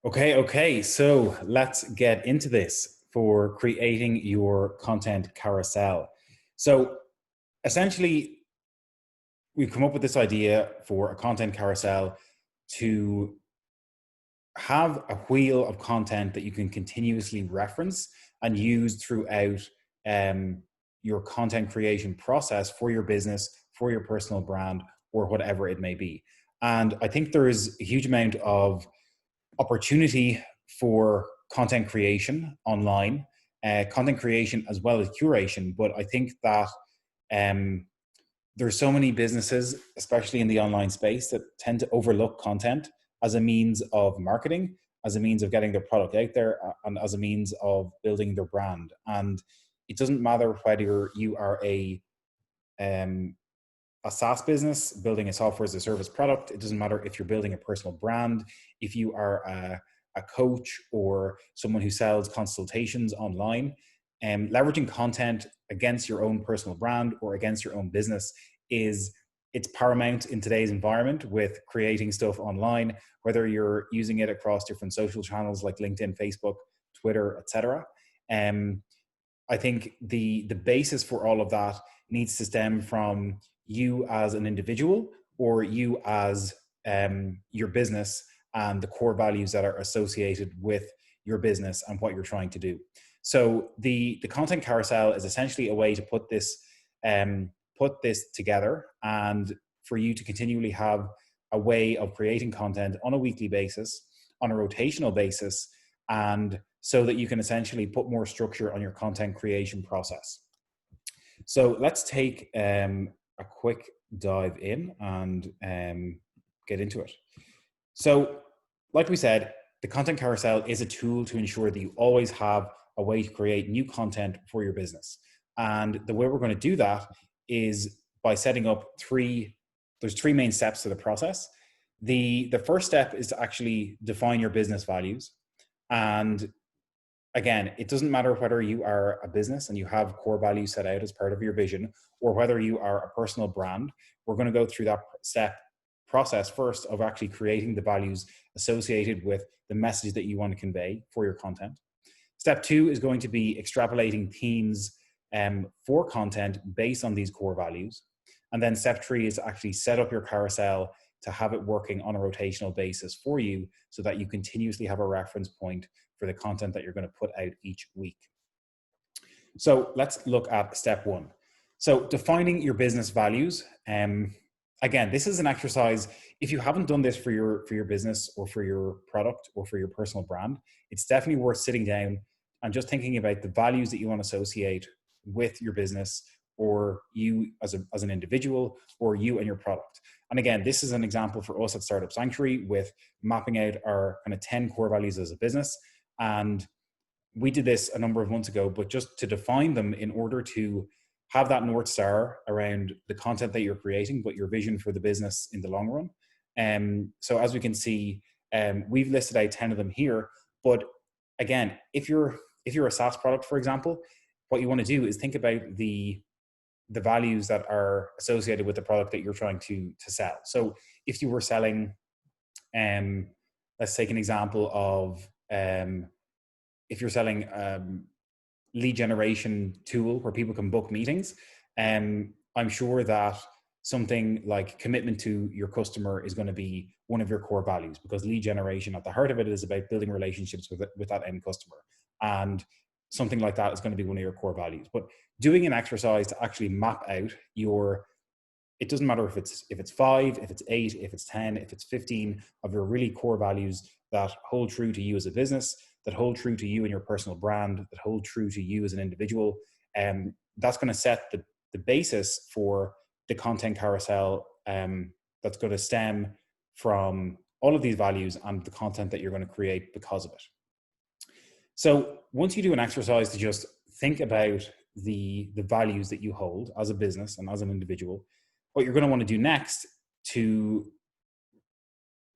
Okay. So let's get into this for creating your content carousel. So essentially, we've come up with this idea for a content carousel to have a wheel of content that you can continuously reference and use throughout um, your content creation process for your business, for your personal brand, or whatever it may be. And I think there is a huge amount of opportunity for content creation online, content creation as well as curation. But I think that um, there's so many businesses, especially in the online space, that tend to overlook content as a means of marketing, as a means of getting their product out there, and as a means of building their brand. And it doesn't matter whether you are um, a SaaS business building a software as a service product. It doesn't matter if you're building a personal brand, if you are a coach or someone who sells consultations online. Leveraging content against your own personal brand or against your own business it's paramount in today's environment with creating stuff online, whether you're using it across different social channels like LinkedIn, Facebook, Twitter, etc. I think the basis for all of that needs to stem from you as an individual or you as your business and the core values that are associated with your business and what you're trying to do. So the content carousel is essentially a way to put this together and for you to continually have a way of creating content on a weekly basis, on a rotational basis, and so that you can essentially put more structure on your content creation process. So let's take a quick dive in and get into it. So like we said, the content carousel is a tool to ensure that you always have a way to create new content for your business. And the way we're going to do that is by setting up there's three main steps to the process. The first step is to actually define your business values. And again, it doesn't matter whether you are a business and you have core values set out as part of your vision, or whether you are a personal brand. We're going to go through that process first of actually creating the values associated with the message that you want to convey for your content. Step two is going to be extrapolating themes for content based on these core values. And then step three is actually set up your carousel to have it working on a rotational basis for you so that you continuously have a reference point for the content that you're going to put out each week. So let's look at step one. So defining your business values. Again, this is an exercise. If you haven't done this for your business or for your product or for your personal brand, it's definitely worth sitting down and just thinking about the values that you want to associate with your business or you as an individual or you and your product. And again, this is an example for us at Startup Sanctuary with mapping out our kind of 10 core values as a business. And we did this a number of months ago, but just to define them in order to have that North Star around the content that you're creating, but your vision for the business in the long run. So as we can see, we've listed out 10 of them here. But again, if you're a SaaS product, for example, what you want to do is think about the values that are associated with the product that you're trying to sell. So if you were selling, let's take an example of if you're selling lead generation tool where people can book meetings, I'm sure that something like commitment to your customer is going to be one of your core values, because lead generation at the heart of it is about building relationships with that end customer. And something like that is going to be one of your core values. But doing an exercise to actually map out it doesn't matter if it's 5, if it's 8, if it's 10, if it's 15 of your really core values that hold true to you as a business, that hold true to you and your personal brand, that hold true to you as an individual. That's going to set the basis for the content carousel that's going to stem from all of these values and the content that you're going to create because of it. So once you do an exercise to just think about the values that you hold as a business and as an individual, what you're going to want to do next to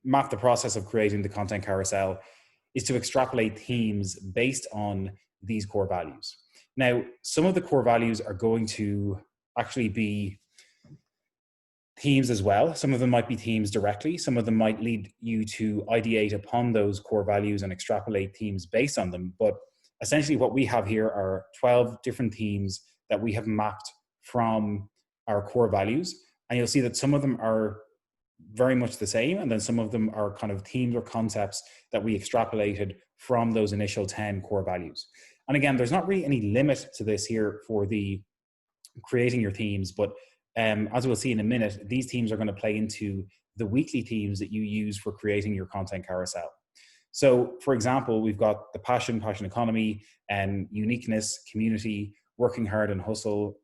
map the process of creating the content carousel is to extrapolate themes based on these core values. Now, some of the core values are going to actually be themes as well. Some of them might be themes directly. Some of them might lead you to ideate upon those core values and extrapolate themes based on them. But essentially what we have here are 12 different themes that we have mapped from our core values. And you'll see that some of them are very much the same, and then some of them are kind of themes or concepts that we extrapolated from those initial 10 core values. And again, there's not really any limit to this here for the creating your themes, but as we'll see in a minute, these themes are going to play into the weekly themes that you use for creating your content carousel. So for example, we've got the passion economy, and uniqueness, community, working hard and hustle,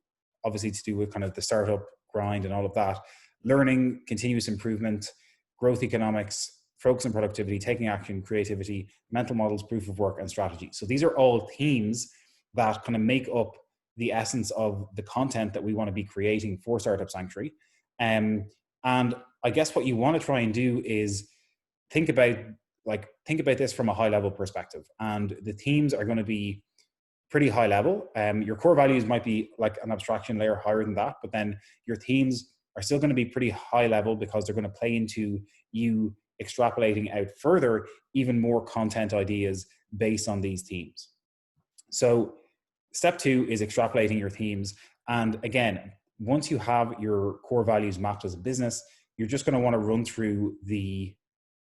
obviously to do with kind of the startup grind and all of that, learning, continuous improvement, growth economics, focus on productivity, taking action, creativity, mental models, proof of work, and strategy. So these are all themes that kind of make up the essence of the content that we want to be creating for Startup Sanctuary. And I guess what you want to try and do is think about this from a high level perspective. And the themes are going to be pretty high level. Your core values might be like an abstraction layer higher than that, but then your themes are still going to be pretty high level because they're going to play into you extrapolating out further even more content ideas based on these themes. So step 2 is extrapolating your themes. And again, once you have your core values mapped as a business, you're just going to want to run through the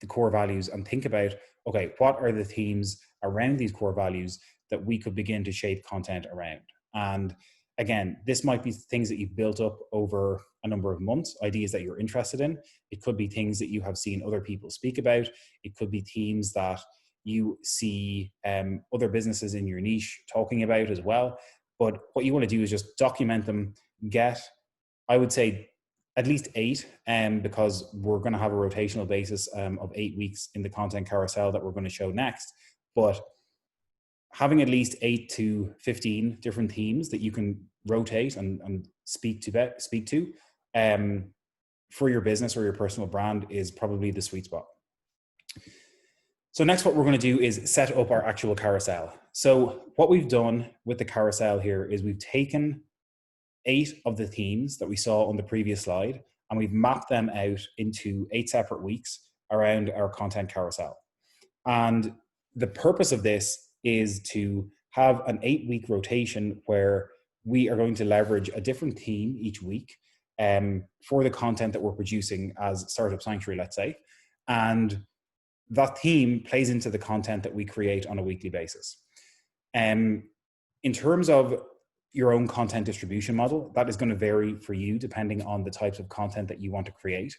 core values and think about, okay, what are the themes around these core values that we could begin to shape content around? And again, this might be things that you've built up over a number of months, ideas that you're interested in. It could be things that you have seen other people speak about. It could be themes that you see other businesses in your niche talking about as well. But what you want to do is just document them, get, I would say, at least 8, because we're going to have a rotational basis of 8 weeks in the content carousel that we're going to show next. But having at least 8 to 15 different themes that you can rotate and speak to for your business or your personal brand is probably the sweet spot. So next, what we're going to do is set up our actual carousel. So what we've done with the carousel here is we've taken 8 of the themes that we saw on the previous slide, and we've mapped them out into 8 separate weeks around our content carousel. And the purpose of this is to have an 8-week rotation where we are going to leverage a different theme each week for the content that we're producing as Startup Sanctuary, let's say. And that theme plays into the content that we create on a weekly basis. In terms of your own content distribution model, that is going to vary for you depending on the types of content that you want to create.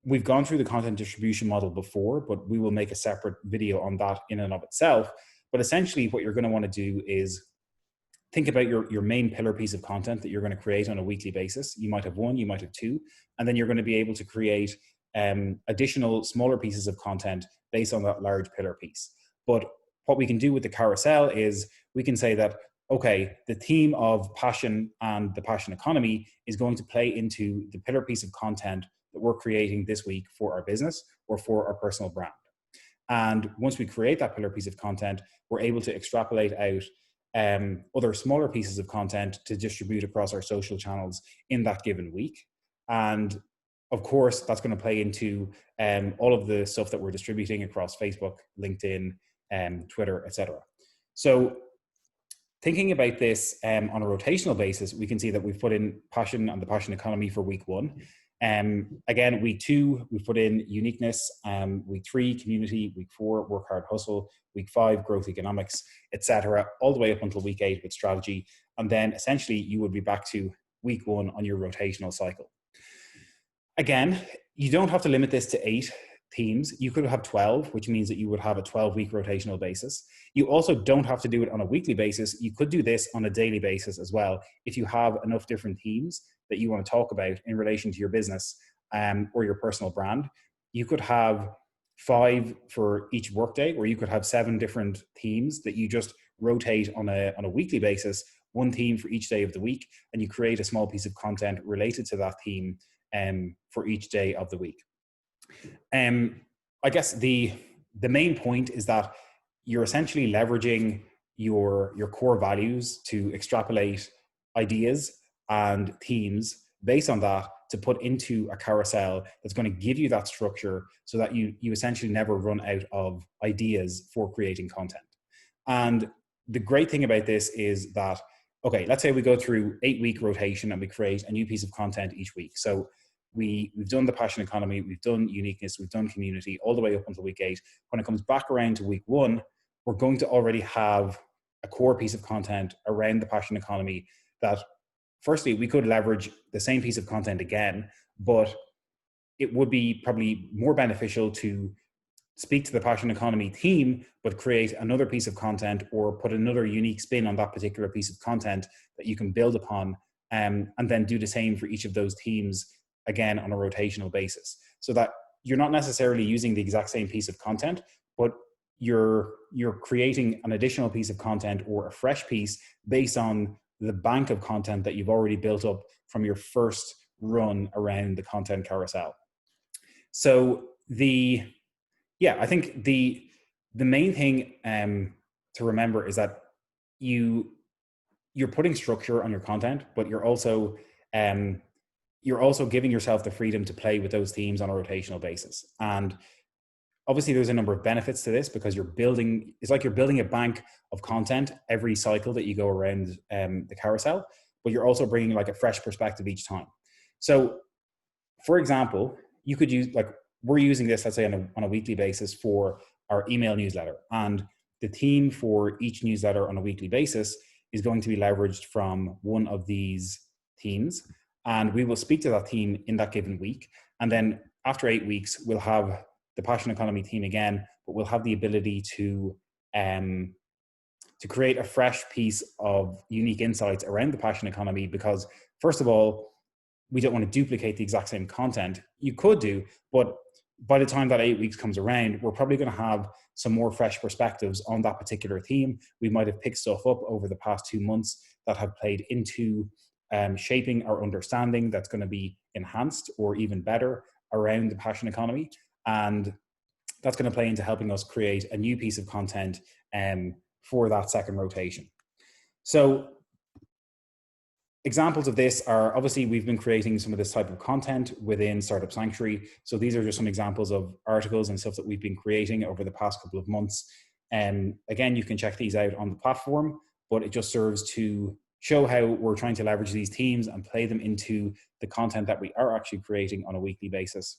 We've gone through the content distribution model before, but we will make a separate video on that in and of itself. But essentially what you're going to want to do is think about your main pillar piece of content that you're going to create on a weekly basis. You might have 1, you might have 2, and then you're going to be able to create additional smaller pieces of content based on that large pillar piece. But what we can do with the carousel is we can say that, okay, the theme of passion and the passion economy is going to play into the pillar piece of content that we're creating this week for our business or for our personal brand. And once we create that pillar piece of content, we're able to extrapolate out other smaller pieces of content to distribute across our social channels in that given week. And of course, that's going to play into all of the stuff that we're distributing across Facebook, LinkedIn, Twitter, etc. So thinking about this on a rotational basis, we can see that we've put in passion and the passion economy for week 1. Again, week 2, we've put in uniqueness, week 3, community, week 4, work hard, hustle, week 5, growth economics, etc., all the way up until week 8 with strategy. And then essentially you would be back to week 1 on your rotational cycle. Again, you don't have to limit this to 8 themes. You could have 12, which means that you would have a 12-week rotational basis. You also don't have to do it on a weekly basis. You could do this on a daily basis as well if you have enough different themes that you want to talk about in relation to your business or your personal brand. You could have 5 for each workday, or you could have 7 different themes that you just rotate on a weekly basis, 1 theme for each day of the week, and you create a small piece of content related to that theme for each day of the week. I guess the main point is that you're essentially leveraging your core values to extrapolate ideas and themes based on that to put into a carousel that's going to give you that structure so that you essentially never run out of ideas for creating content. And the great thing about this is that, okay, let's say we go through 8-week rotation and we create a new piece of content each week. So we've done the passion economy, we've done uniqueness, we've done community, all the way up until week 8. When it comes back around to week 1, we're going to already have a core piece of content around the passion economy that, firstly, we could leverage the same piece of content again, but it would be probably more beneficial to speak to the passion economy team, but create another piece of content or put another unique spin on that particular piece of content that you can build upon, and then do the same for each of those teams, again, on a rotational basis, so that you're not necessarily using the exact same piece of content, but you're creating an additional piece of content or a fresh piece based on the bank of content that you've already built up from your first run around the content carousel. So I think the main thing to remember is that you're putting structure on your content, but you're also giving yourself the freedom to play with those themes on a rotational basis. And obviously there's a number of benefits to this, because it's like you're building a bank of content every cycle that you go around the carousel, but you're also bringing like a fresh perspective each time. So for example, you could use, like, we're using this, let's say, on a weekly basis for our email newsletter. And the theme for each newsletter on a weekly basis is going to be leveraged from one of these themes. And we will speak to that theme in that given week. And then after 8 weeks, we'll have the passion economy theme again, but we'll have the ability to create a fresh piece of unique insights around the passion economy, because first of all, we don't want to duplicate the exact same content. You could do, but by the time that 8 weeks comes around, we're probably going to have some more fresh perspectives on that particular theme. We might have picked stuff up over the past 2 months that have played into shaping our understanding that's going to be enhanced or even better around the passion economy. And that's going to play into helping us create a new piece of content for that second rotation. So examples of this are, obviously, we've been creating some of this type of content within Startup Sanctuary. So these are just some examples of articles and stuff that we've been creating over the past couple of months. And again, you can check these out on the platform, but it just serves to show how we're trying to leverage these themes and play them into the content that we are actually creating on a weekly basis.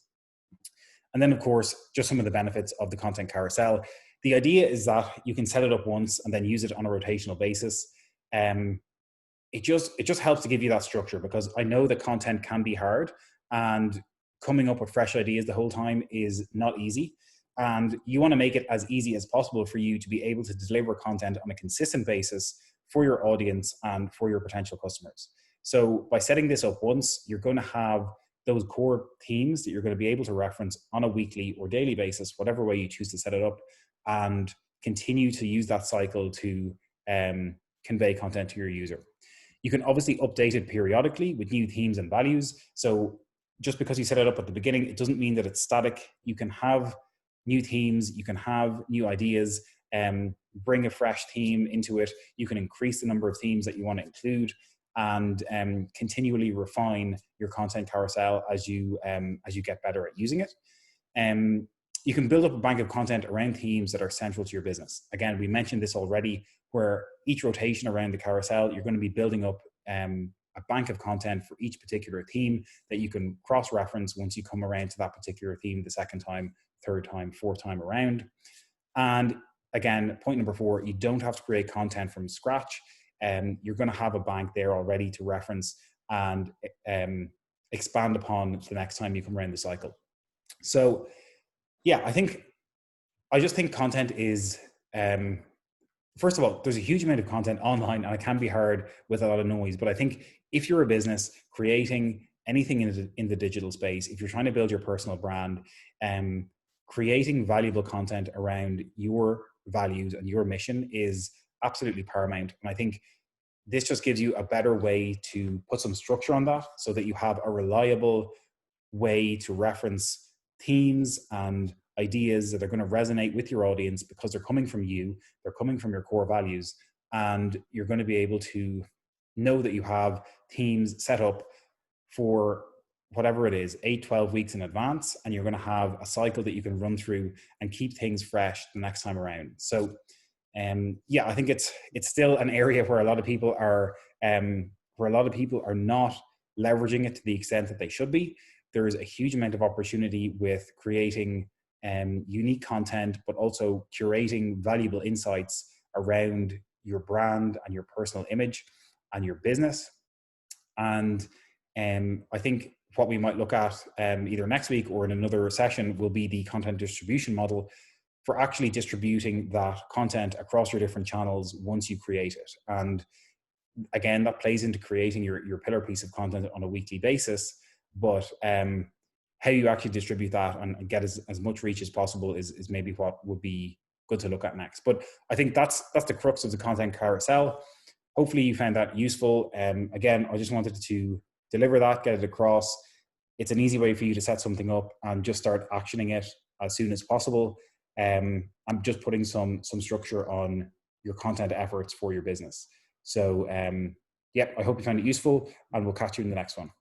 And then, of course, just some of the benefits of the content carousel. The idea is that you can set it up once and then use it on a rotational basis. It just helps to give you that structure, because I know that content can be hard, and coming up with fresh ideas the whole time is not easy. And you want to make it as easy as possible for you to be able to deliver content on a consistent basis for your audience and for your potential customers. So by setting this up once, you're going to have those core themes that you're going to be able to reference on a weekly or daily basis, whatever way you choose to set it up, and continue to use that cycle to convey content to your user. You can obviously update it periodically with new themes and values. So just because you set it up at the beginning, it doesn't mean that it's static. You can have new themes, you can have new ideas, bring a fresh theme into it. You can increase the number of themes that you want to include, and continually refine your content carousel as you get better at using it. You can build up a bank of content around themes that are central to your business. Again, we mentioned this already, where each rotation around the carousel, you're going to be building up a bank of content for each particular theme that you can cross-reference once you come around to that particular theme the second time, third time, fourth time around. And again, point number 4, you don't have to create content from scratch. You're going to have a bank there already to reference and expand upon the next time you come around the cycle. So yeah, I just think content is, first of all, there's a huge amount of content online, and it can be hard with a lot of noise. But I think if you're a business creating anything in the digital space, if you're trying to build your personal brand, creating valuable content around your values and your mission is absolutely paramount. And I think this just gives you a better way to put some structure on that, so that you have a reliable way to reference themes and ideas that are going to resonate with your audience, because they're coming from you, they're coming from your core values, and you're going to be able to know that you have themes set up for whatever it is, 8, 12 weeks in advance, and you're going to have a cycle that you can run through and keep things fresh the next time around. So yeah, I think it's still an area where a lot of people are not leveraging it to the extent that they should be. There is a huge amount of opportunity with creating unique content, but also curating valuable insights around your brand and your personal image and your business. And I think what we might look at either next week or in another session will be the content distribution model for actually distributing that content across your different channels once you create it. And again, that plays into creating your pillar piece of content on a weekly basis. But how you actually distribute that and get as much reach as possible is maybe what would be good to look at next. But I think that's the crux of the content carousel. Hopefully you found that useful. Again, I just wanted to deliver that, get it across. It's an easy way for you to set something up and just start actioning it as soon as possible. I'm just putting some structure on your content efforts for your business. So yeah, I hope you found it useful, and we'll catch you in the next one.